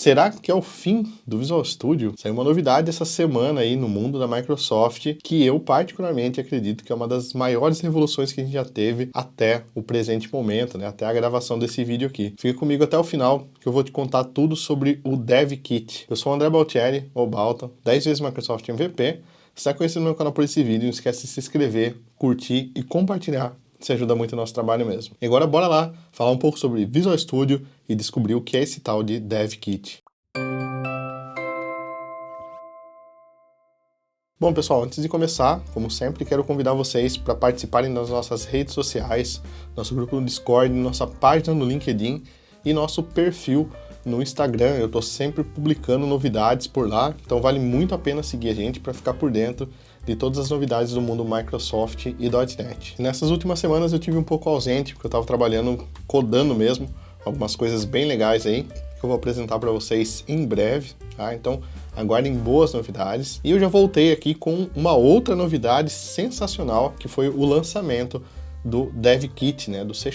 Será que é o fim do Visual Studio? Saiu uma novidade essa semana aí no mundo da Microsoft que eu particularmente acredito que é uma das maiores revoluções que a gente já teve até o presente momento, né? Até a gravação desse vídeo aqui. Fica comigo até o final que eu vou te contar tudo sobre o Dev Kit. Eu sou o André Baltieri, ou Balta, 10 vezes Microsoft MVP. Se está conhecendo meu canal por esse vídeo, não esquece de se inscrever, curtir e compartilhar. Isso ajuda muito o nosso trabalho mesmo. E agora bora lá falar um pouco sobre Visual Studio e descobrir o que é esse tal de Dev Kit. Bom, pessoal, antes de começar, como sempre, quero convidar vocês para participarem das nossas redes sociais, nosso grupo no Discord, nossa página no LinkedIn e nosso perfil no Instagram. Eu estou sempre publicando novidades por lá, então vale muito a pena seguir a gente para ficar por dentro de todas as novidades do mundo Microsoft e .NET. Nessas últimas semanas eu tive um pouco ausente, porque eu estava trabalhando, codando mesmo, algumas coisas bem legais aí, que eu vou apresentar para vocês em breve, tá? Então aguardem boas novidades. E eu já voltei aqui com uma outra novidade sensacional, que foi o lançamento do Dev Kit, né? Do C#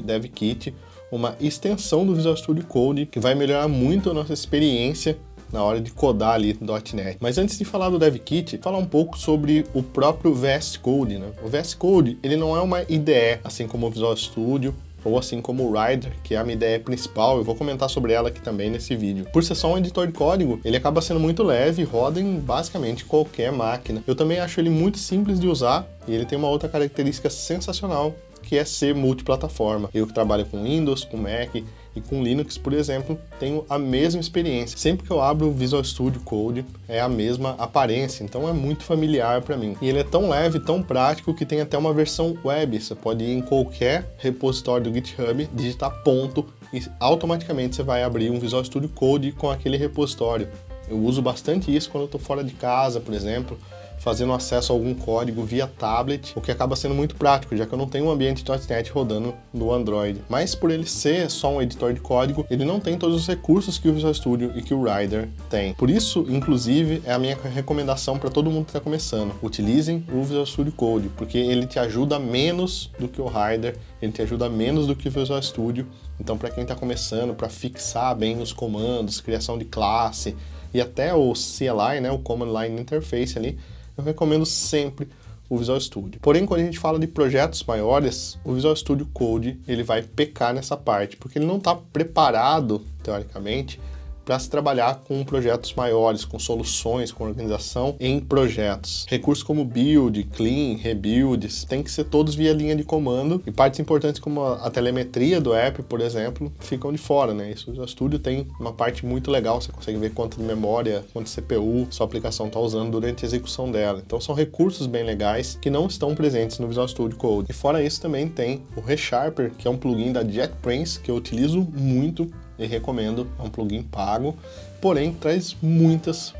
Dev Kit, uma extensão do Visual Studio Code que vai melhorar muito a nossa experiência na hora de codar ali no .NET. Mas antes de falar do Dev Kit, falar um pouco sobre o próprio VS Code, né? O VS Code, ele não é uma IDE, assim como o Visual Studio, ou assim como o Rider, que é a minha ideia principal. Eu vou comentar sobre ela aqui também nesse vídeo. Por ser só um editor de código, ele acaba sendo muito leve e roda em basicamente qualquer máquina. Eu também acho ele muito simples de usar e ele tem uma outra característica sensacional, que é ser multiplataforma. Eu que trabalho com Windows, com Mac e com Linux, por exemplo, tenho a mesma experiência. Sempre que eu abro o Visual Studio Code, é a mesma aparência, então é muito familiar para mim. E ele é tão leve, tão prático, que tem até uma versão web. Você pode ir em qualquer repositório do GitHub, digitar ponto e automaticamente você vai abrir um Visual Studio Code com aquele repositório. Eu uso bastante isso quando eu estou fora de casa, por exemplo, fazendo acesso a algum código via tablet, o que acaba sendo muito prático, já que eu não tenho um ambiente .NET rodando no Android. Mas por ele ser só um editor de código, ele não tem todos os recursos que o Visual Studio e que o Rider tem. Por isso, inclusive, é a minha recomendação para todo mundo que está começando. Utilizem o Visual Studio Code, porque ele te ajuda menos do que o Rider, ele te ajuda menos do que o Visual Studio. Então, para quem está começando, para fixar bem os comandos, criação de classe e até o CLI, né, o Command Line Interface ali, eu recomendo sempre o Visual Studio. Porém, quando a gente fala de projetos maiores, o Visual Studio Code ele vai pecar nessa parte, porque ele não está preparado, teoricamente, para se trabalhar com projetos maiores, com soluções, com organização em projetos. Recursos como build, clean, rebuilds, tem que ser todos via linha de comando, e partes importantes como a telemetria do app, por exemplo, ficam de fora, né? Isso o Visual Studio tem uma parte muito legal, você consegue ver quanto de memória, quanto de CPU sua aplicação está usando durante a execução dela. Então são recursos bem legais que não estão presentes no Visual Studio Code. E fora isso também tem o ReSharper, que é um plugin da JetBrains que eu utilizo muito e recomendo, é um plugin pago, porém traz muitas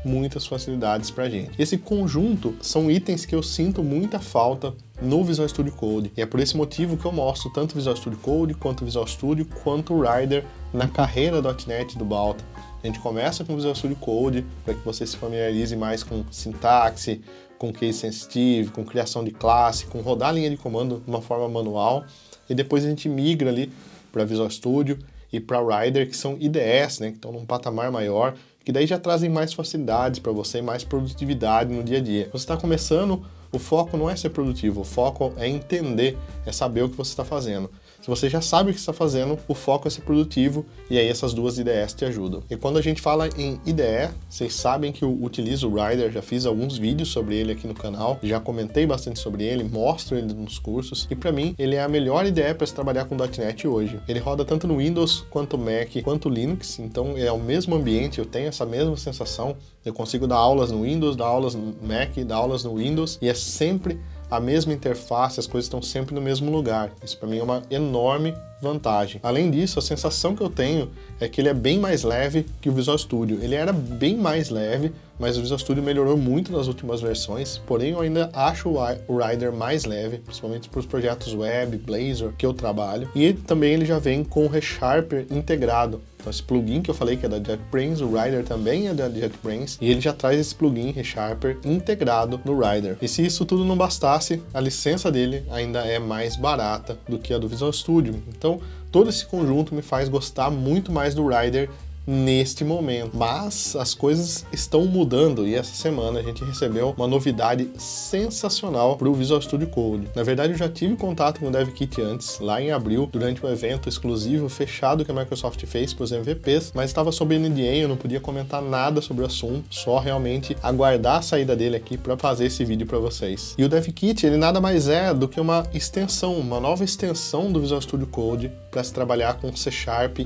facilidades pra gente. Esse conjunto são itens que eu sinto muita falta no Visual Studio Code, e é por esse motivo que eu mostro tanto o Visual Studio Code, quanto o Visual Studio, quanto o Rider na carreira .NET do Balta. A gente começa com o Visual Studio Code, para que você se familiarize mais com sintaxe, com case sensitive, com criação de classe, com rodar a linha de comando de uma forma manual, e depois a gente migra ali para Visual Studio e para Rider, que são IDEs, né, que estão num patamar maior, que daí já trazem mais facilidades para você, mais produtividade no dia a dia. Você está começando, o foco não é ser produtivo, o foco é entender, é saber o que você está fazendo. Se você já sabe o que está fazendo, o foco é ser produtivo, e aí essas duas IDEs te ajudam. E quando a gente fala em IDE, vocês sabem que eu utilizo o Rider, já fiz alguns vídeos sobre ele aqui no canal, já comentei bastante sobre ele, mostro ele nos cursos, e para mim ele é a melhor IDE para se trabalhar com .NET hoje. Ele roda tanto no Windows, quanto Mac, quanto Linux, então é o mesmo ambiente, eu tenho essa mesma sensação, eu consigo dar aulas no Windows, dar aulas no Mac, dar aulas no Windows, e é sempre a mesma interface, as coisas estão sempre no mesmo lugar. Isso para mim é uma enorme vantagem. Além disso, a sensação que eu tenho é que ele é bem mais leve que o Visual Studio. Ele era bem mais leve, mas o Visual Studio melhorou muito nas últimas versões, porém eu ainda acho o Rider mais leve, principalmente para os projetos web, Blazor, que eu trabalho. E também ele já vem com o ReSharper integrado. Então esse plugin que eu falei que é da JetBrains, o Rider também é da JetBrains, e ele já traz esse plugin ReSharper integrado no Rider. E se isso tudo não bastasse, a licença dele ainda é mais barata do que a do Visual Studio. Então todo esse conjunto me faz gostar muito mais do Rider neste momento. Mas as coisas estão mudando e essa semana a gente recebeu uma novidade sensacional para o Visual Studio Code. Na verdade, eu já tive contato com o DevKit antes, lá em abril, durante um evento exclusivo fechado que a Microsoft fez para os MVPs, mas estava sob NDA, eu não podia comentar nada sobre o assunto, só realmente aguardar a saída dele aqui para fazer esse vídeo para vocês. E o DevKit, ele nada mais é do que uma extensão, uma nova extensão do Visual Studio Code para se trabalhar com C#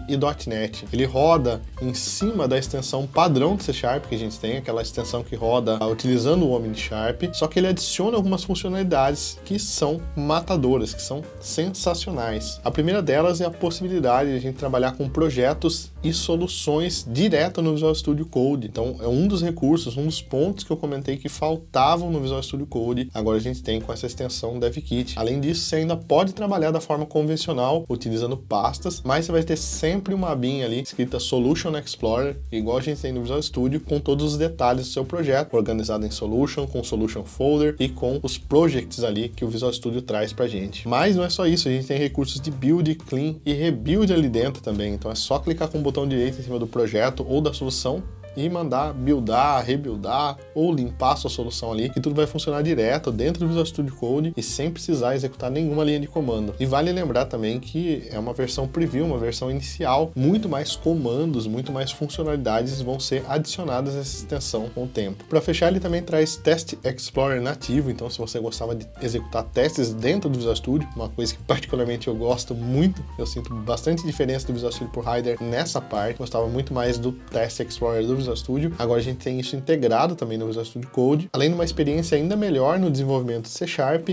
e .NET. Ele roda em cima da extensão padrão de C# que a gente tem, aquela extensão que roda utilizando o Omni Sharp, só que ele adiciona algumas funcionalidades que são matadoras, que são sensacionais. A primeira delas é a possibilidade de a gente trabalhar com projetos e soluções direto no Visual Studio Code. Então é um dos recursos, um dos pontos que eu comentei que faltavam no Visual Studio Code, agora a gente tem com essa extensão DevKit. Além disso, você ainda pode trabalhar da forma convencional, utilizando pastas, mas você vai ter sempre uma abinha ali escrita Solution Explorer, igual a gente tem no Visual Studio, com todos os detalhes do seu projeto, organizado em Solution, com Solution Folder e com os projects ali que o Visual Studio traz pra gente. Mas não é só isso, a gente tem recursos de build, clean e rebuild ali dentro também, então é só clicar com o botão direito em cima do projeto ou da solução e mandar buildar, rebuildar ou limpar a sua solução ali, que tudo vai funcionar direto dentro do Visual Studio Code e sem precisar executar nenhuma linha de comando. E vale lembrar também que é uma versão preview, uma versão inicial, muito mais comandos, muito mais funcionalidades vão ser adicionadas a essa extensão com o tempo. Para fechar, ele também traz Test Explorer nativo, então se você gostava de executar testes dentro do Visual Studio, uma coisa que particularmente eu gosto muito, eu sinto bastante diferença do Visual Studio por Rider nessa parte, gostava muito mais do Test Explorer do Visual Studio. Agora a gente tem isso integrado também no Visual Studio Code, além de uma experiência ainda melhor no desenvolvimento de C#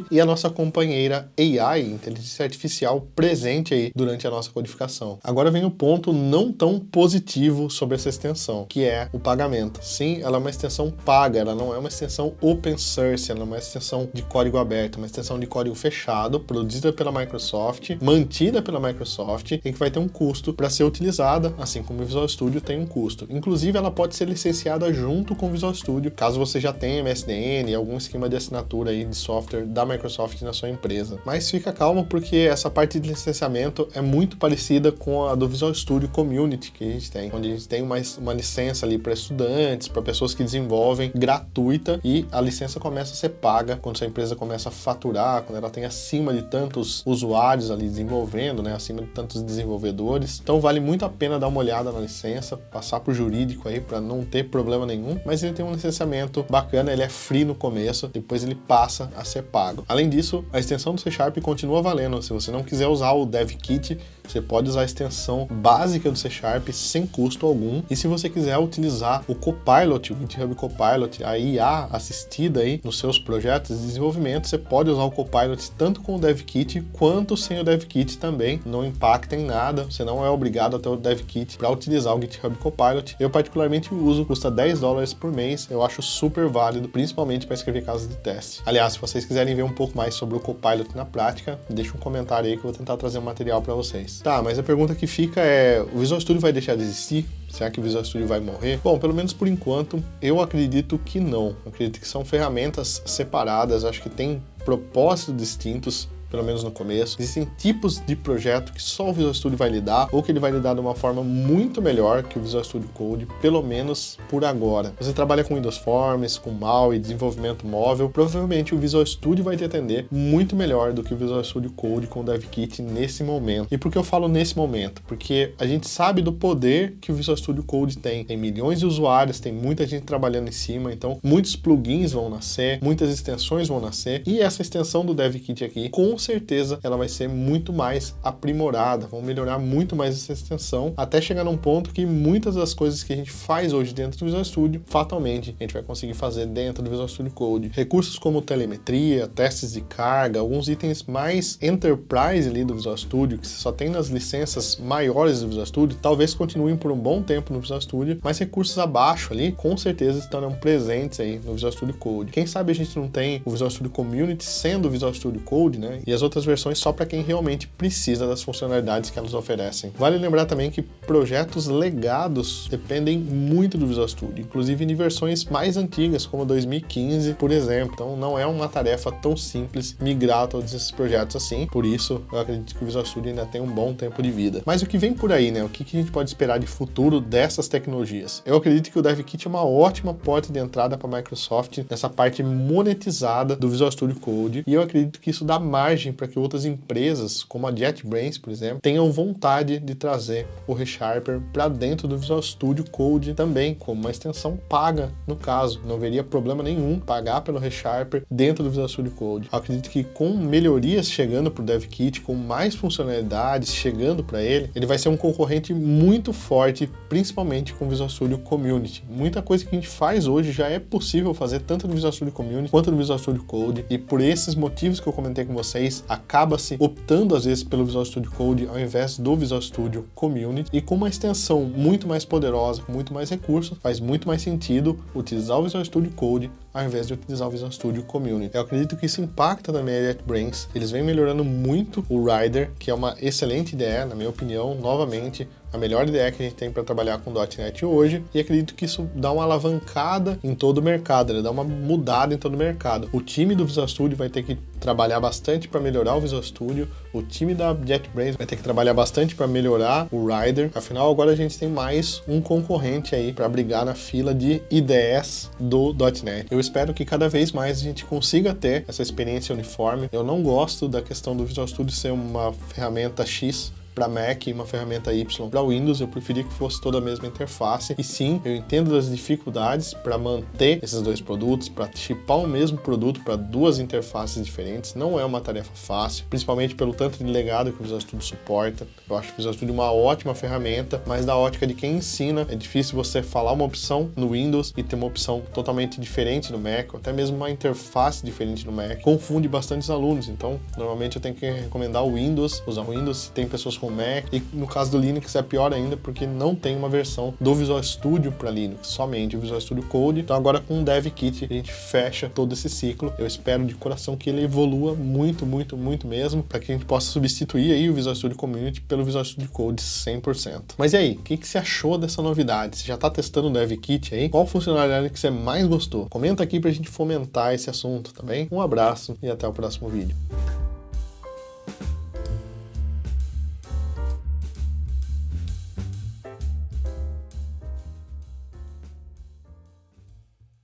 e a nossa companheira AI, inteligência artificial, presente aí durante a nossa codificação. Agora vem o ponto não tão positivo sobre essa extensão, que é o pagamento. Sim, ela é uma extensão paga, ela não é uma extensão open source, ela não é uma extensão de código aberto, é uma extensão de código fechado, produzida pela Microsoft, mantida pela Microsoft e que vai ter um custo para ser utilizada, assim como o Visual Studio tem um custo. Inclusive, ela pode ser licenciada junto com o Visual Studio, caso você já tenha MSDN, algum esquema de assinatura aí de software da Microsoft na sua empresa. Mas fica calmo porque essa parte de licenciamento é muito parecida com a do Visual Studio Community que a gente tem, onde a gente tem uma licença ali para estudantes, para pessoas que desenvolvem, gratuita, e a licença começa a ser paga quando sua empresa começa a faturar, quando ela tem acima de tantos usuários ali desenvolvendo, né, acima de tantos desenvolvedores. Então vale muito a pena dar uma olhada na licença, passar pro jurídico aí para não ter problema nenhum, mas ele tem um licenciamento bacana, ele é free no começo, depois ele passa a ser pago. Além disso, a extensão do C# continua valendo. Se você não quiser usar o DevKit, você pode usar a extensão básica do C# sem custo algum. E se você quiser utilizar o Copilot, o GitHub Copilot, a IA assistida aí nos seus projetos de desenvolvimento, você pode usar o Copilot tanto com o DevKit quanto sem o DevKit também. Não impacta em nada, você não é obrigado a ter o DevKit para utilizar o GitHub Copilot. Eu particularmente uso, custa $10 por mês, eu acho super válido, principalmente para escrever casos de teste. Aliás, se vocês quiserem ver um pouco mais sobre o Copilot na prática, deixa um comentário aí que eu vou tentar trazer um material para vocês. Tá, mas a pergunta que fica é, o Visual Studio vai deixar de existir? Será que o Visual Studio vai morrer? Bom, pelo menos por enquanto, eu acredito que não. Eu acredito que são ferramentas separadas, acho que tem propósitos distintos, pelo menos no começo. Existem tipos de projeto que só o Visual Studio vai lidar, ou que ele vai lidar de uma forma muito melhor que o Visual Studio Code, pelo menos por agora. Você trabalha com Windows Forms, com MAUI, desenvolvimento móvel, provavelmente o Visual Studio vai te atender muito melhor do que o Visual Studio Code com o DevKit nesse momento. E por que eu falo nesse momento? Porque a gente sabe do poder que o Visual Studio Code tem. Tem milhões de usuários, tem muita gente trabalhando em cima, então muitos plugins vão nascer, muitas extensões vão nascer, e essa extensão do DevKit aqui, com certeza ela vai ser muito mais aprimorada, vão melhorar muito mais essa extensão, até chegar num ponto que muitas das coisas que a gente faz hoje dentro do Visual Studio, fatalmente a gente vai conseguir fazer dentro do Visual Studio Code. Recursos como telemetria, testes de carga, alguns itens mais enterprise ali do Visual Studio, que você só tem nas licenças maiores do Visual Studio, talvez continuem por um bom tempo no Visual Studio, mas recursos abaixo ali, com certeza estarão presentes aí no Visual Studio Code. Quem sabe a gente não tem o Visual Studio Community sendo o Visual Studio Code, né? e as outras versões só para quem realmente precisa das funcionalidades que elas oferecem. Vale lembrar também que projetos legados dependem muito do Visual Studio, inclusive de versões mais antigas, como 2015, por exemplo. Então não é uma tarefa tão simples migrar todos esses projetos assim, por isso eu acredito que o Visual Studio ainda tem um bom tempo de vida. Mas o que vem por aí, né? O que a gente pode esperar de futuro dessas tecnologias? Eu acredito que o DevKit é uma ótima porta de entrada para a Microsoft nessa parte monetizada do Visual Studio Code, e eu acredito que isso dá margem para que outras empresas, como a JetBrains, por exemplo, tenham vontade de trazer o ReSharper para dentro do Visual Studio Code também, como uma extensão paga, no caso. Não haveria problema nenhum pagar pelo ReSharper dentro do Visual Studio Code. Eu acredito que com melhorias chegando para o DevKit, com mais funcionalidades chegando para ele vai ser um concorrente muito forte, principalmente com o Visual Studio Community. Muita coisa que a gente faz hoje já é possível fazer tanto no Visual Studio Community quanto no Visual Studio Code, e por esses motivos que eu comentei com vocês, acaba-se optando às vezes pelo Visual Studio Code ao invés do Visual Studio Community, e com uma extensão muito mais poderosa, com muito mais recursos, faz muito mais sentido utilizar o Visual Studio Code ao invés de utilizar o Visual Studio Community. Eu acredito que isso impacta também a JetBrains. Eles vêm melhorando muito o Rider, que é uma excelente ideia, na minha opinião, novamente, a melhor ideia que a gente tem para trabalhar com .NET hoje, e acredito que isso dá uma alavancada em todo o mercado, né? Dá uma mudada em todo o mercado. O time do Visual Studio vai ter que trabalhar bastante para melhorar o Visual Studio, o time da JetBrains vai ter que trabalhar bastante para melhorar o Rider. Afinal, agora a gente tem mais um concorrente aí para brigar na fila de IDEs do .NET. Eu espero que cada vez mais a gente consiga ter essa experiência uniforme. Eu não gosto da questão do Visual Studio ser uma ferramenta X para Mac e uma ferramenta Y para Windows. Eu preferia que fosse toda a mesma interface. E sim, eu entendo das dificuldades para manter esses dois produtos, para shippar o mesmo produto para duas interfaces diferentes. Não é uma tarefa fácil, principalmente pelo tanto de legado que o Visual Studio suporta. Eu acho o Visual Studio uma ótima ferramenta, mas da ótica de quem ensina, é difícil você falar uma opção no Windows e ter uma opção totalmente diferente no Mac, ou até mesmo uma interface diferente no Mac. Confunde bastante os alunos, então normalmente eu tenho que recomendar o Windows, usar o Windows se tem pessoas com Mac, e no caso do Linux é pior ainda porque não tem uma versão do Visual Studio para Linux, somente o Visual Studio Code. Então agora com o DevKit a gente fecha todo esse ciclo. Eu espero de coração que ele evolua muito, muito, muito mesmo, para que a gente possa substituir aí o Visual Studio Community pelo Visual Studio Code 100%. Mas e aí, o que você achou dessa novidade? Você já está testando o DevKit aí? Qual funcionalidade que você mais gostou? Comenta aqui pra gente fomentar esse assunto, tá bem? Um abraço e até o próximo vídeo.